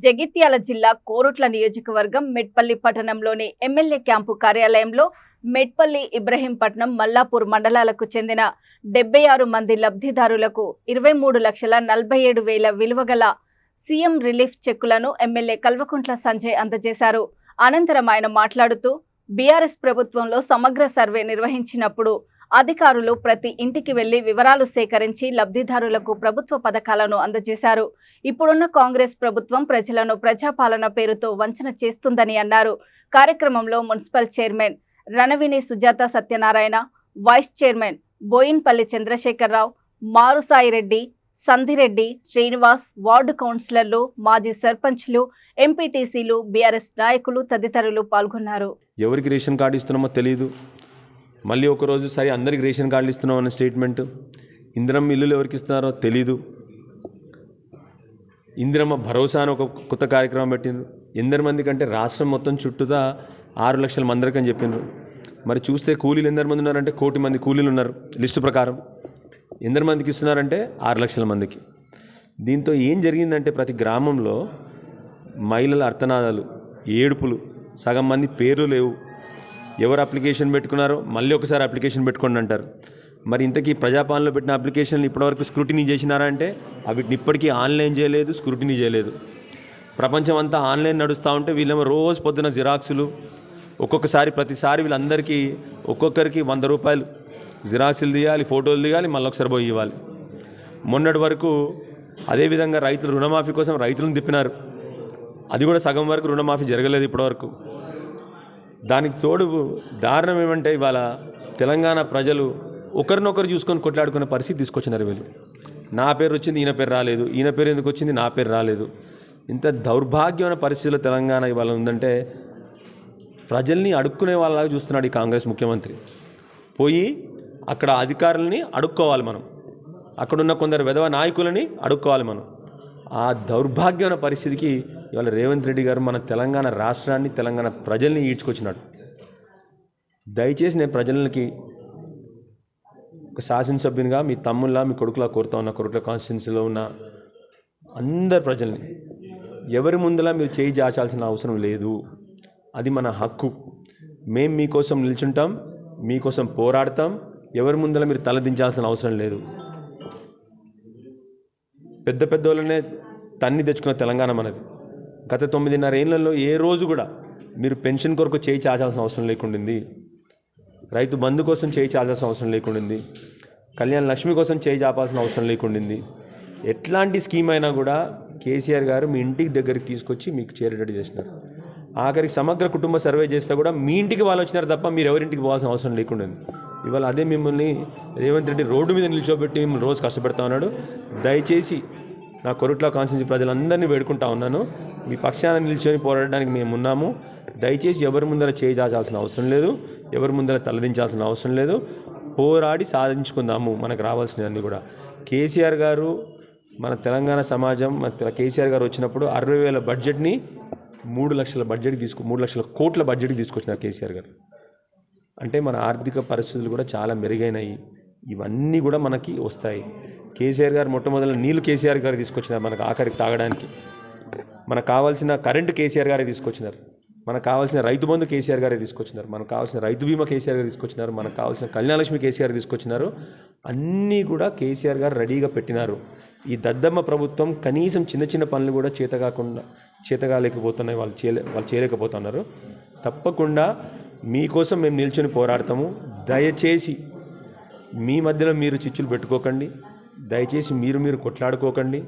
జగిత్యాల జిల్లా కోరుట్ల నియోజకవర్గం మెట్పల్లి పట్టణంలోని ఎమ్మెల్యే క్యాంపు కార్యాలయంలో మెట్పల్లి ఇబ్రహీంపట్నం మల్లాపూర్ మండలాలకు చెందిన 76 మంది లబ్ధిదారులకు 23,47,000 విలువగల సీఎం రిలీఫ్ చెక్కులను ఎమ్మెల్యే కల్వకుంట్ల సంజయ్ అందజేశారు. అనంతరం ఆయన మాట్లాడుతూ బీఆర్ఎస్ ప్రభుత్వంలో సమగ్ర సర్వే నిర్వహించినప్పుడు అధికారులు ప్రతి ఇంటికి వెళ్లి వివరాలు సేకరించి లబ్ధిదారులకు ప్రభుత్వ పథకాలను అందజేశారు. ఇప్పుడున్న కాంగ్రెస్ ప్రభుత్వం ప్రజలను ప్రజాపాలన పేరుతో వంచన చేస్తుందని అన్నారు. కార్యక్రమంలో municipal chairman Ranavini Sujatha Satyanarayana, vice chairman Boinpalli Chandrasekhar Rao, Maru Sai Reddy, Sandhi Reddy, Srinivas, ward కౌన్సిలర్లు, మాజీ సర్పంచ్లు, ఎంపీటీసీలు, బీఆర్ఎస్ నాయకులు తదితరులు పాల్గొన్నారు. ఎవరికి రేషన్ కార్డు ఇస్తున్నామో తెలియదు, మళ్ళీ ఒకరోజు సరే అందరికి రేషన్ కార్డులు ఇస్తున్నాం అనే స్టేట్మెంట్, ఇందిరమ్మ ఇల్లులు ఎవరికి ఇస్తున్నారో తెలీదు, ఇందిరమ్మ భరోసా అని ఒక కొత్త కార్యక్రమం పెట్టిండ్రు. ఎందరి మంది కంటే రాష్ట్రం మొత్తం చుట్టూదా 6 లక్షల మందికి అని చెప్పిండ్రు. మరి చూస్తే కూలీలు ఎందరి మంది ఉన్నారంటే 1 కోటి మంది కూలీలు ఉన్నారు లిస్టు ప్రకారం. ఎందరి మందికి ఇస్తున్నారంటే 6 లక్షల మందికి. దీంతో ఏం జరిగిందంటే ప్రతి గ్రామంలో మహిళల అర్థనాదాలు, ఏడుపులు, సగం మంది పేర్లు లేవు. ఎవరు అప్లికేషన్ పెట్టుకున్నారో మళ్ళీ ఒకసారి అప్లికేషన్ పెట్టుకోండి అంటారు. మరి ఇంతకీ ప్రజాపాలనలో పెట్టిన అప్లికేషన్లు ఇప్పటివరకు స్క్రూటినీ చేసినారా అంటే వీటిని ఇప్పటికీ ఆన్లైన్ చేయలేదు, స్క్రూటినీ చేయలేదు. ప్రపంచం అంతా ఆన్లైన్ నడుస్తూ ఉంటే వీళ్ళేమో రోజు పొద్దున జిరాక్సులు, ప్రతిసారి వీళ్ళందరికీ ఒక్కొక్కరికి 100 రూపాయలు జిరాక్సులు తీయాలి, ఫోటోలు దిగాలి, మళ్ళీ ఒకసారి పోయి ఇవ్వాలి. మొన్నటి వరకు అదేవిధంగా రైతులు రుణమాఫీ కోసం రైతులను తిప్పినారు. అది కూడా సగం వరకు రుణమాఫీ జరగలేదు ఇప్పటివరకు. దానికి తోడు దారుణం ఏమంటే ఇవాళ తెలంగాణ ప్రజలు ఒకరినొకరు చూసుకొని కొట్లాడుకునే పరిస్థితి తీసుకొచ్చినారు. వీళ్ళు నా పేరు వచ్చింది, ఈయన పేరు రాలేదు, ఈయన పేరు ఎందుకు వచ్చింది, నా పేరు రాలేదు. ఇంత దౌర్భాగ్యమైన పరిస్థితుల్లో తెలంగాణ ఇవాళ ఉందంటే ప్రజల్ని అడుక్కునే వాళ్ళలాగా చూస్తున్నాడు ఈ కాంగ్రెస్ ముఖ్యమంత్రి. పోయి అక్కడ అధికారులని అడుక్కోవాలి మనం, అక్కడున్న కొందరు వెధవ నాయకులని అడుక్కోవాలి మనం. ఆ దౌర్భాగ్యమైన పరిస్థితికి ఇవాళ రేవంత్ రెడ్డి గారు మన తెలంగాణ రాష్ట్రాన్ని, తెలంగాణ ప్రజల్ని ఈడ్చుకొచ్చినాడు. దయచేసి నేను ప్రజలకి ఒక శాసనసభ్యునిగా, మీ తమ్ముళ్ళ, మీ కొడుకులా కోరుతా ఉన్న కొరుట్ల కాన్స్టిట్యున్సీలో ఉన్న అందరు ప్రజల్ని ఎవరి ముందులా మీరు చేయి చాచాల్సిన అవసరం లేదు. అది మన హక్కు. మేము మీకోసం నిల్చుంటాం, మీకోసం పోరాడతాం. ఎవరి ముందలా మీరు తలదించాల్సిన అవసరం లేదు. పెద్ద పెద్దోళ్ళనే తన్ని తెచ్చుకున్న తెలంగాణ మనది. గత 9.5 ఏళ్లలో ఏ రోజు కూడా మీరు పెన్షన్ కొరకు చేయి చాచాల్సిన అవసరం లేకుండింది, రైతు బంధు కోసం చేయి చాచాల్సిన అవసరం లేకుండింది, కళ్యాణ లక్ష్మి కోసం చేయి చాపాల్సిన అవసరం లేకుండింది. ఎట్లాంటి స్కీమ్ అయినా కూడా కేసీఆర్ గారు మీ ఇంటికి దగ్గరికి తీసుకొచ్చి మీకు చేరేటట్టు చేసినారు. ఆఖరికి సమగ్ర కుటుంబ సర్వే చేస్తే కూడా మీ ఇంటికి వాళ్ళు వచ్చినారు తప్ప మీరు ఎవరింటికి పోవాల్సిన అవసరం లేకుండా. ఇవాళ అదే మిమ్మల్ని రేవంత్ రెడ్డి రోడ్డు మీద నిల్చోబెట్టి మిమ్మల్ని రోజు కష్టపెడతా ఉన్నాడు. దయచేసి నా కొరుట్ల కాన్స్టిట్యున్సీ ప్రజలందరినీ వేడుకుంటా ఉన్నాను, మీ పక్షాన నిల్చొని పోరాడడానికి మేము ఉన్నాము. దయచేసి ఎవరి ముందర చేయి చాచాల్సిన అవసరం లేదు, ఎవరి ముందర తలదించాల్సిన అవసరం లేదు. పోరాడి సాధించుకుందాము మనకు రావాల్సినవన్నీ కూడా. కేసీఆర్ గారు మన తెలంగాణ సమాజం, కేసీఆర్ గారు వచ్చినప్పుడు 60,000 బడ్జెట్ని 3 లక్షల బడ్జెట్కి 3 లక్షల కోట్ల బడ్జెట్కి తీసుకొచ్చినారు కేసీఆర్ గారు. అంటే మన ఆర్థిక పరిస్థితులు కూడా చాలా మెరుగైనాయి. ఇవన్నీ కూడా మనకి వస్తాయి. కేసీఆర్ గారు మొట్టమొదటి నీళ్లు కేసీఆర్ గారు తీసుకొచ్చినారు మనకు ఆఖరికి తాగడానికి. మనకు కావాల్సిన కరెంటు కేసీఆర్ గారే తీసుకొచ్చినారు. మనకు కావాల్సిన రైతు బంధు కేసీఆర్ గారే తీసుకొచ్చినారు. మనకు కావాల్సిన రైతు బీమా కేసీఆర్ గారు తీసుకొచ్చినారు. మనకు కావాల్సిన కళ్యాణలక్ష్మి కేసీఆర్ తీసుకొచ్చినారు. అన్నీ కూడా కేసీఆర్ గారు రెడీగా పెట్టినారు. ఈ దద్దమ్మ ప్రభుత్వం కనీసం చిన్న చిన్న పనులు కూడా చేతగాలేకపోతున్నాయి, వాళ్ళు చేయలేకపోతున్నారు. తప్పకుండా మీకోసం మేము నిల్చొని పోరాడతాము. దయచేసి మీ మధ్యలో మీరు చిచ్చులు పెట్టుకోకండి, దయచేసి మీరు కొట్లాడుకోకండి.